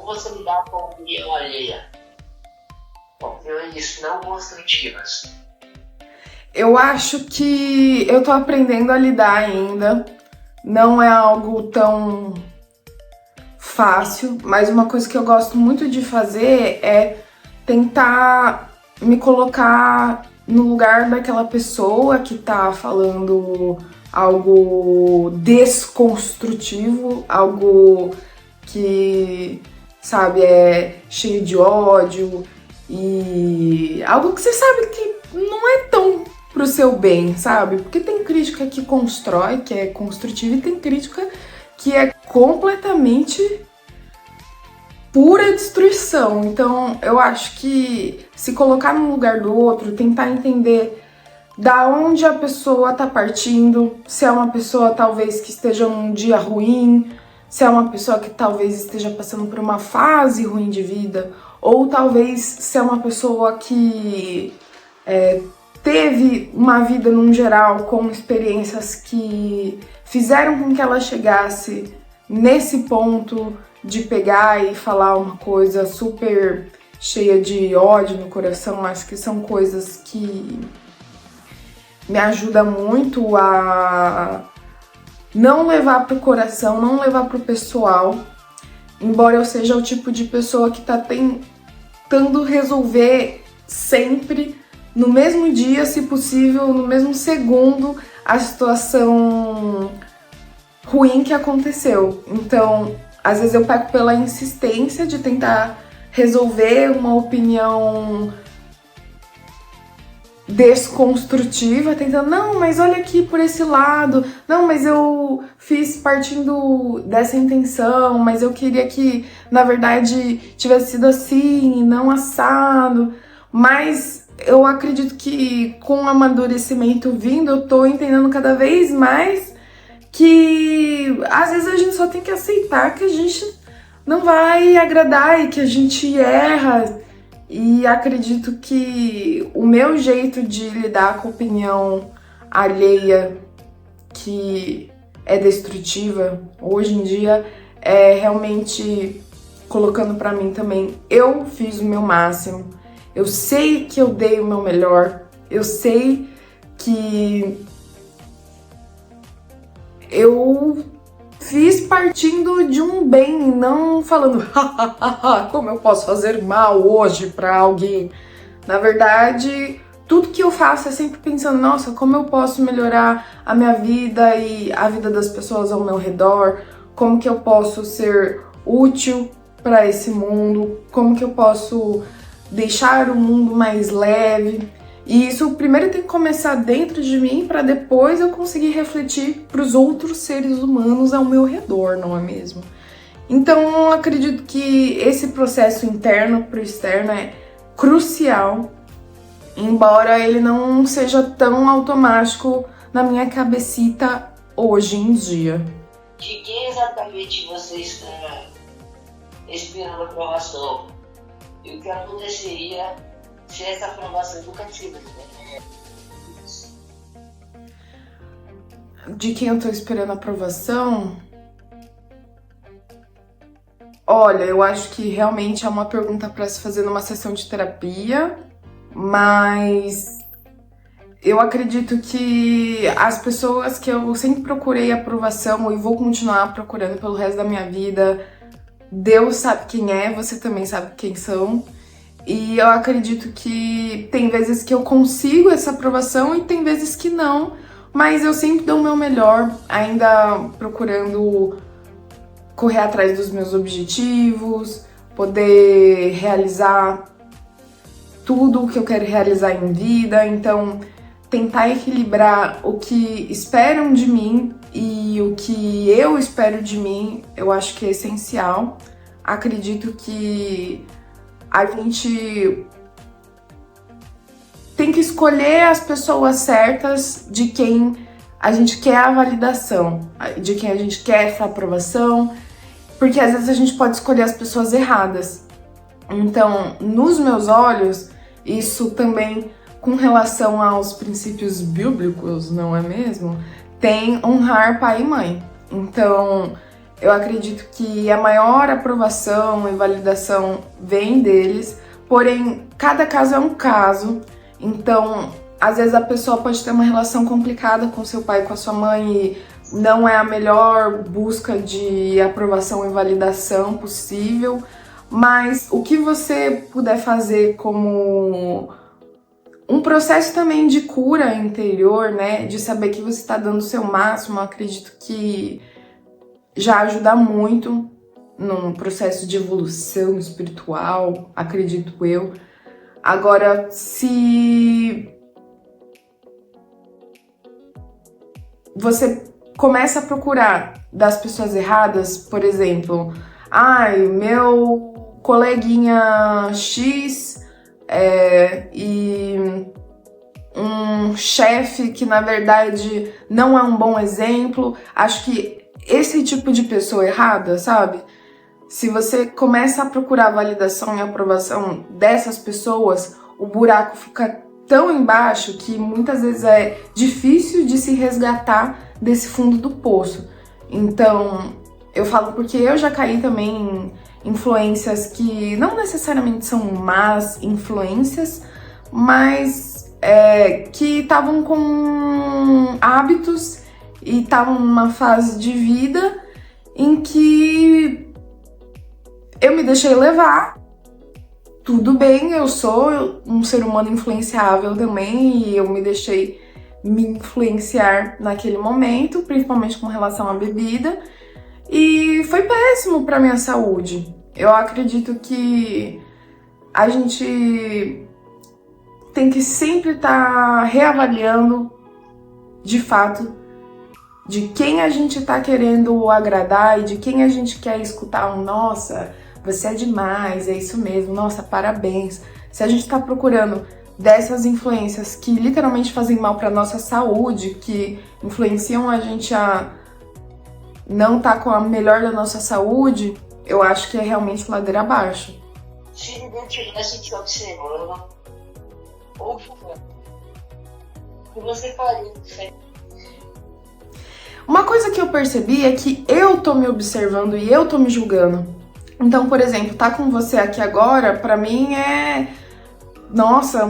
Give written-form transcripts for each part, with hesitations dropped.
você lidar com a opinião alheia? Opiniões não construtivas. Eu acho que eu tô aprendendo a lidar ainda. Não é algo tão fácil, mas uma coisa que eu gosto muito de fazer é tentar me colocar no lugar daquela pessoa que tá falando algo desconstrutivo, algo que, sabe, é cheio de ódio e algo que você sabe que não é tão pro seu bem, sabe? Porque tem crítica que constrói, que é construtiva, e tem crítica que é completamente pura destruição. Então, eu acho que se colocar no lugar do outro, tentar entender da onde a pessoa tá partindo, se é uma pessoa talvez que esteja num dia ruim, se é uma pessoa que talvez esteja passando por uma fase ruim de vida, ou talvez se é uma pessoa que teve uma vida num geral com experiências que fizeram com que ela chegasse nesse ponto de pegar e falar uma coisa super cheia de ódio no coração. Acho que são coisas que me ajudam muito a não levar pro coração, não levar pro pessoal, embora eu seja o tipo de pessoa que tá tentando resolver sempre, no mesmo dia, se possível, no mesmo segundo, a situação ruim que aconteceu. Então, às vezes eu pego pela insistência de tentar resolver uma opinião desconstrutiva, tentando, não, mas olha aqui por esse lado, não, mas eu fiz partindo dessa intenção, mas eu queria que, na verdade, tivesse sido assim e não assado. Mas eu acredito que com o amadurecimento vindo, eu tô entendendo cada vez mais que às vezes a gente só tem que aceitar que a gente não vai agradar e que a gente erra. E acredito que o meu jeito de lidar com a opinião alheia que é destrutiva hoje em dia é realmente colocando pra mim também, eu fiz o meu máximo, eu sei que eu dei o meu melhor, eu sei que eu fiz partindo de um bem, não falando como eu posso fazer mal hoje pra alguém. Na verdade, tudo que eu faço é sempre pensando, nossa, como eu posso melhorar a minha vida e a vida das pessoas ao meu redor, como que eu posso ser útil para esse mundo, como que eu posso deixar o mundo mais leve. E isso primeiro tem que começar dentro de mim para depois eu conseguir refletir para os outros seres humanos ao meu redor, não é mesmo? Então eu acredito que esse processo interno para o externo é crucial, embora ele não seja tão automático na minha cabecita hoje em dia. De quem exatamente você está esperando a aprovação? E o que aconteceria se essa aprovação nunca tivesse? De quem eu tô esperando a aprovação? Olha, eu acho que realmente é uma pergunta para se fazer numa sessão de terapia, mas eu acredito que as pessoas que eu sempre procurei aprovação e vou continuar procurando pelo resto da minha vida, Deus sabe quem é, você também sabe quem são. E eu acredito que tem vezes que eu consigo essa aprovação e tem vezes que não, mas eu sempre dou o meu melhor, ainda procurando correr atrás dos meus objetivos, poder realizar tudo o que eu quero realizar em vida. Então, tentar equilibrar o que esperam de mim e o que eu espero de mim, eu acho que é essencial. Acredito que a gente tem que escolher as pessoas certas de quem a gente quer a validação, de quem a gente quer essa aprovação, porque às vezes a gente pode escolher as pessoas erradas. Então, nos meus olhos, isso também com relação aos princípios bíblicos, não é mesmo? Tem honrar pai e mãe. Então, Eu acredito que a maior aprovação e validação vem deles, porém, cada caso é um caso, então, às vezes a pessoa pode ter uma relação complicada com seu pai e com a sua mãe e não é a melhor busca de aprovação e validação possível, mas o que você puder fazer como um processo também de cura interior, né, de saber que você está dando o seu máximo, eu acredito que já ajuda muito num processo de evolução espiritual, acredito eu. Agora, se você começa a procurar das pessoas erradas, por exemplo, meu coleguinha X e um chefe que na verdade não é um bom exemplo, acho que esse tipo de pessoa errada, sabe? Se você começa a procurar a validação e aprovação dessas pessoas, o buraco fica tão embaixo que muitas vezes é difícil de se resgatar desse fundo do poço. Então, eu falo porque eu já caí também em influências que não necessariamente são más influências, mas que estavam com hábitos e estavam numa fase de vida em que eu me deixei levar. Tudo bem, eu sou um ser humano influenciável também e eu me deixei me influenciar naquele momento, principalmente com relação à bebida, e foi péssimo para minha saúde. Eu acredito que a gente tem que sempre estar reavaliando de fato de quem a gente tá querendo agradar e de quem a gente quer escutar um nossa, você é demais, é isso mesmo, nossa, parabéns. Se a gente tá procurando dessas influências que literalmente fazem mal pra nossa saúde, que influenciam a gente a não tá com a melhor da nossa saúde, eu acho que é realmente ladeira abaixo. Se ninguém tivesse te observando, ou julgando, o que você faria? Uma coisa que eu percebi é que eu tô me observando e eu tô me julgando. Então, por exemplo, tá com você aqui agora, pra mim é, nossa,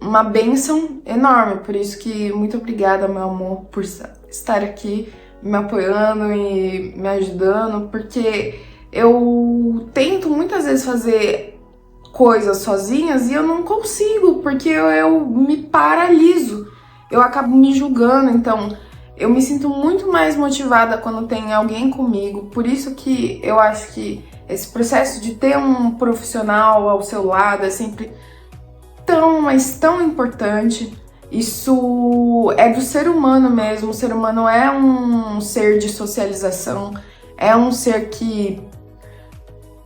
uma bênção enorme. Por isso que muito obrigada, meu amor, por estar aqui me apoiando e me ajudando, porque eu tento muitas vezes fazer coisas sozinhas e eu não consigo, porque eu me paraliso. Eu acabo me julgando, então eu me sinto muito mais motivada quando tem alguém comigo, por isso que eu acho que esse processo de ter um profissional ao seu lado é sempre tão, mas tão importante. Isso é do ser humano mesmo, o ser humano é um ser de socialização, é um ser que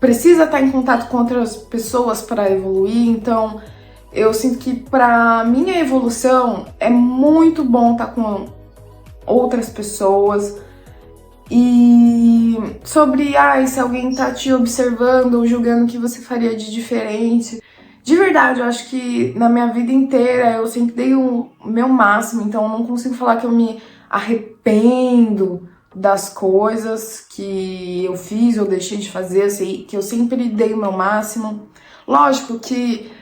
precisa estar em contato com outras pessoas para evoluir, então eu sinto que para minha evolução é muito bom estar com outras pessoas. E sobre se alguém tá te observando ou julgando o que você faria de diferente, de verdade, eu acho que na minha vida inteira eu sempre dei o meu máximo, então eu não consigo falar que eu me arrependo das coisas que eu fiz ou deixei de fazer, assim, que eu sempre dei o meu máximo. Lógico que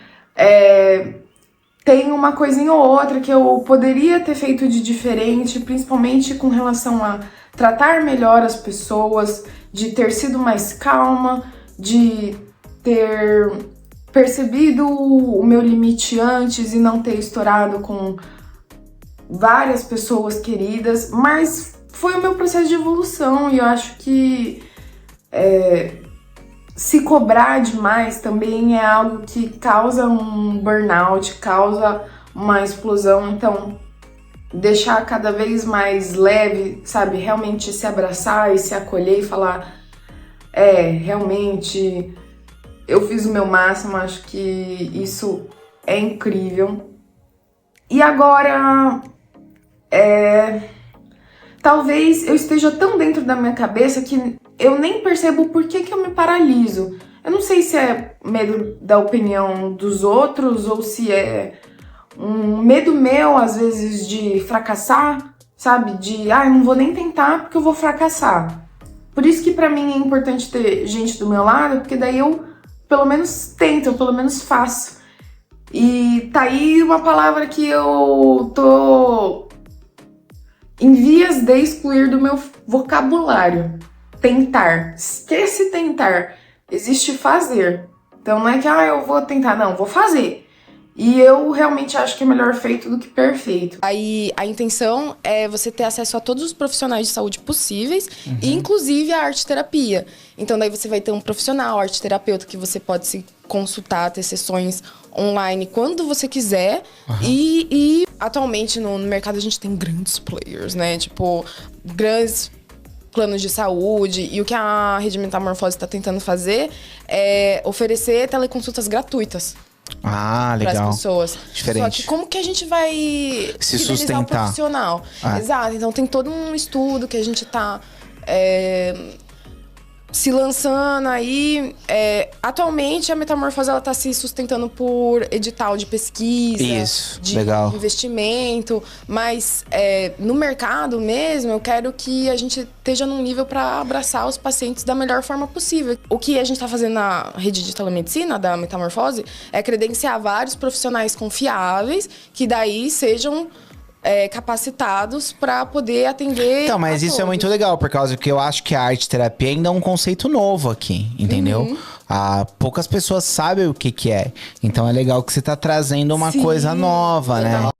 tem uma coisinha ou outra que eu poderia ter feito de diferente, principalmente com relação a tratar melhor as pessoas, de ter sido mais calma, de ter percebido o meu limite antes e não ter estourado com várias pessoas queridas, mas foi o meu processo de evolução e eu acho que se cobrar demais também é algo que causa um burnout, causa uma explosão, então deixar cada vez mais leve, sabe, realmente se abraçar e se acolher e falar realmente eu fiz o meu máximo, acho que isso é incrível. E agora, talvez eu esteja tão dentro da minha cabeça que eu nem percebo por que eu me paraliso. Eu não sei se é medo da opinião dos outros ou se é um medo meu, às vezes, de fracassar, sabe? De, eu não vou nem tentar porque eu vou fracassar. Por isso que pra mim é importante ter gente do meu lado, porque daí eu pelo menos tento, eu pelo menos faço. E tá aí uma palavra que eu tô em vias de excluir do meu vocabulário. Tentar. Esquece tentar. Existe fazer. Então não é que eu vou tentar, não, vou fazer. E eu realmente acho que é melhor feito do que perfeito. Aí a intenção é você ter acesso a todos os profissionais de saúde possíveis, inclusive a arte-terapia. Então daí você vai ter um profissional, arte-terapeuta, que você pode se consultar, ter sessões online quando você quiser. E atualmente no mercado a gente tem grandes players, né? Tipo, grandes planos de saúde. E o que a Rede Metamorfose está tentando fazer é oferecer teleconsultas gratuitas. Ah, legal. Para as pessoas. Diferente. Só que como que a gente vai Se fidelizar sustentar. o profissional? Exato. Então tem todo um estudo que a gente tá se lançando aí. Atualmente a Metamorfose ela tá se sustentando por edital de pesquisa, Isso, de legal. investimento, mas no mercado mesmo eu quero que a gente esteja num nível para abraçar os pacientes da melhor forma possível. O que a gente está fazendo na rede de telemedicina da Metamorfose é credenciar vários profissionais confiáveis que daí sejam capacitados para poder atender. Então, mas isso é muito legal, por causa que eu acho que a arte-terapia ainda é um conceito novo aqui, entendeu? Poucas pessoas sabem o que é. Então é legal que você tá trazendo uma coisa nova, né?